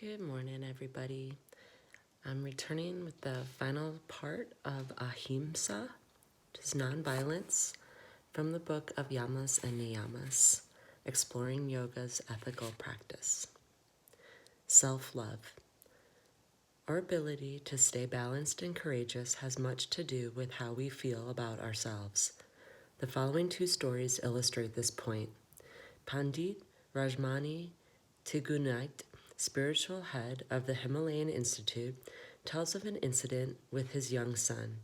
Good morning, everybody. I'm returning with the final part of Ahimsa, which is nonviolence, from the book of Yamas and Niyamas, Exploring Yoga's Ethical Practice. Self-love. Our ability to stay balanced and courageous has much to do with how we feel about ourselves. The following two stories illustrate this point. Pandit Rajmani Tigunait, spiritual head of the Himalayan Institute, tells of an incident with his young son.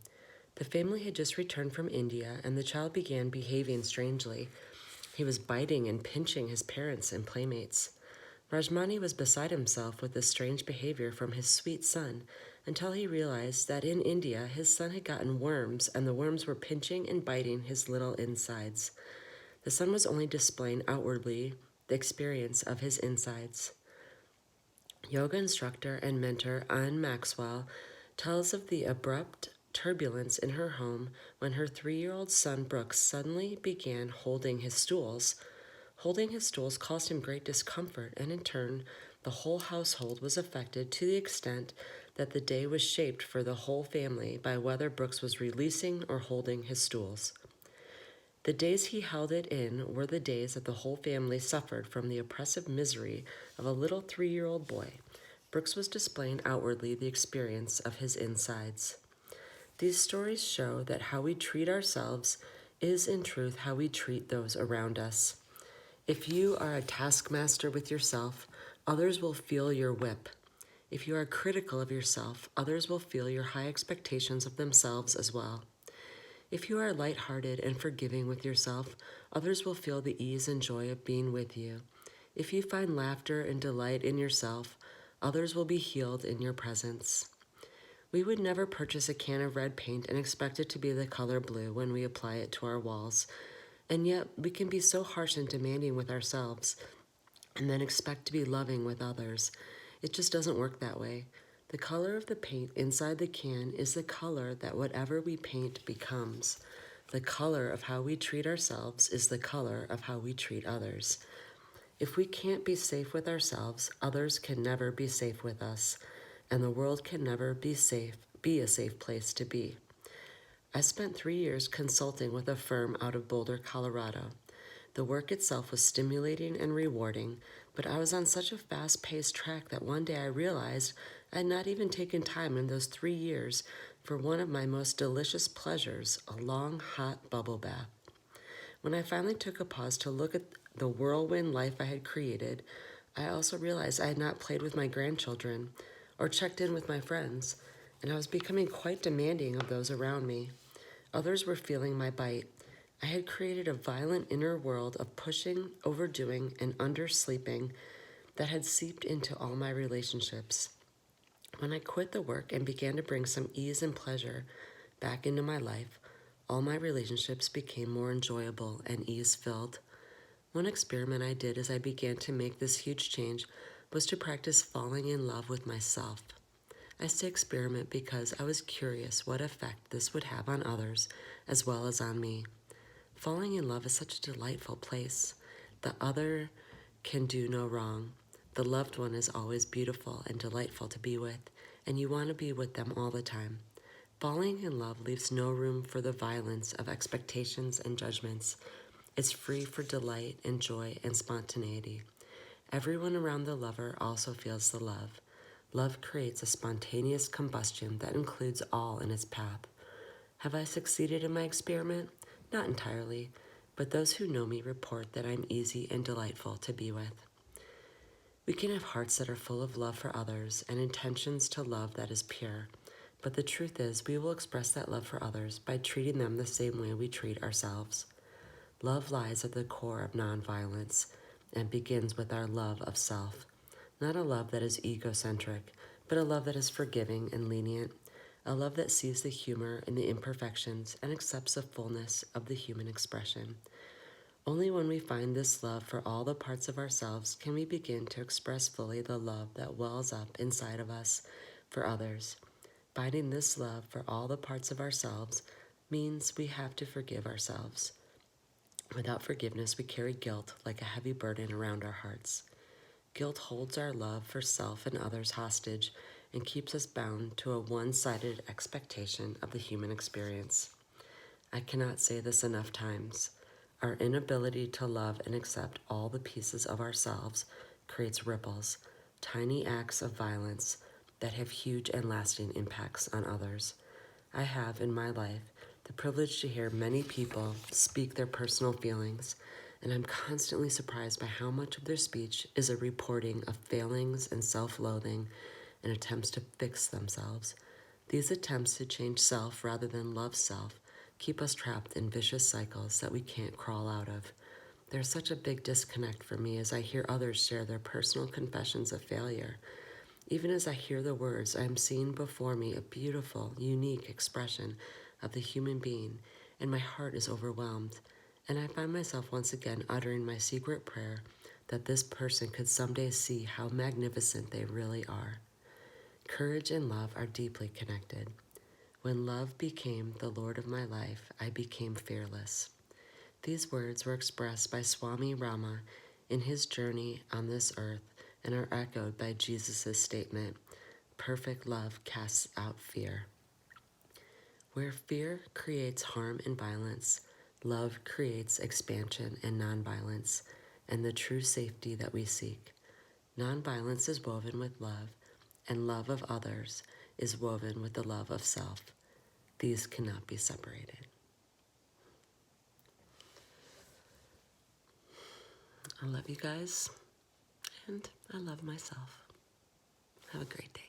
The family had just returned from India, and the child began behaving strangely. He was biting and pinching his parents and playmates. Rajmani was beside himself with this strange behavior from his sweet son until he realized that in India his son had gotten worms, and the worms were pinching and biting his little insides. The son was only displaying outwardly the experience of his insides. Yoga instructor and mentor Anne Maxwell tells of the abrupt turbulence in her home when her 3-year-old son Brooks suddenly began holding his stools. Holding his stools caused him great discomfort, and in turn, the whole household was affected to the extent that the day was shaped for the whole family by whether Brooks was releasing or holding his stools. The days he held it in were the days that the whole family suffered from the oppressive misery of a little 3-year-old boy. Brooks was displaying outwardly the experience of his insides. These stories show that how we treat ourselves is in truth how we treat those around us. If you are a taskmaster with yourself, others will feel your whip. If you are critical of yourself, others will feel your high expectations of themselves as well. If you are lighthearted and forgiving with yourself, others will feel the ease and joy of being with you. If you find laughter and delight in yourself, others will be healed in your presence. We would never purchase a can of red paint and expect it to be the color blue when we apply it to our walls. And yet, we can be so harsh and demanding with ourselves and then expect to be loving with others. It just doesn't work that way. The color of the paint inside the can is the color that whatever we paint becomes. The color of how we treat ourselves is the color of how we treat others. If we can't be safe with ourselves, others can never be safe with us, and the world can never be a safe place to be. I spent 3 years consulting with a firm out of Boulder, Colorado. The work itself was stimulating and rewarding, but I was on such a fast-paced track that one day I realized I had not even taken time in those 3 years for one of my most delicious pleasures, a long, hot bubble bath. When I finally took a pause to look at the whirlwind life I had created, I also realized I had not played with my grandchildren or checked in with my friends, and I was becoming quite demanding of those around me. Others were feeling my bite. I had created a violent inner world of pushing, overdoing, and undersleeping that had seeped into all my relationships. When I quit the work and began to bring some ease and pleasure back into my life, all my relationships became more enjoyable and ease-filled. One experiment I did as I began to make this huge change was to practice falling in love with myself. I say experiment because I was curious what effect this would have on others as well as on me. Falling in love is such a delightful place. The other can do no wrong. The loved one is always beautiful and delightful to be with, and you want to be with them all the time. Falling in love leaves no room for the violence of expectations and judgments. It's free for delight and joy and spontaneity. Everyone around the lover also feels the love. Love creates a spontaneous combustion that includes all in its path. Have I succeeded in my experiment? Not entirely, but those who know me report that I'm easy and delightful to be with. We can have hearts that are full of love for others and intentions to love that is pure, but the truth is we will express that love for others by treating them the same way we treat ourselves. Love lies at the core of nonviolence and begins with our love of self, not a love that is egocentric, but a love that is forgiving and lenient, a love that sees the humor in the imperfections and accepts the fullness of the human expression. Only when we find this love for all the parts of ourselves can we begin to express fully the love that wells up inside of us for others. Finding this love for all the parts of ourselves means we have to forgive ourselves. Without forgiveness, we carry guilt like a heavy burden around our hearts. Guilt holds our love for self and others hostage and keeps us bound to a one-sided expectation of the human experience. I cannot say this enough times. Our inability to love and accept all the pieces of ourselves creates ripples, tiny acts of violence that have huge and lasting impacts on others. I have, in my life, the privilege to hear many people speak their personal feelings, and I'm constantly surprised by how much of their speech is a reporting of failings and self-loathing and attempts to fix themselves. These attempts to change self rather than love self keep us trapped in vicious cycles that we can't crawl out of. There's such a big disconnect for me as I hear others share their personal confessions of failure. Even as I hear the words, I am seeing before me a beautiful, unique expression of the human being, and my heart is overwhelmed. And I find myself once again uttering my secret prayer that this person could someday see how magnificent they really are. Courage and love are deeply connected. When love became the Lord of my life, I became fearless. These words were expressed by Swami Rama in his journey on this earth and are echoed by Jesus' statement, "Perfect love casts out fear." Where fear creates harm and violence, love creates expansion and nonviolence and the true safety that we seek. Nonviolence is woven with love, and love of others is woven with the love of self. These cannot be separated. I love you guys, and I love myself. Have a great day.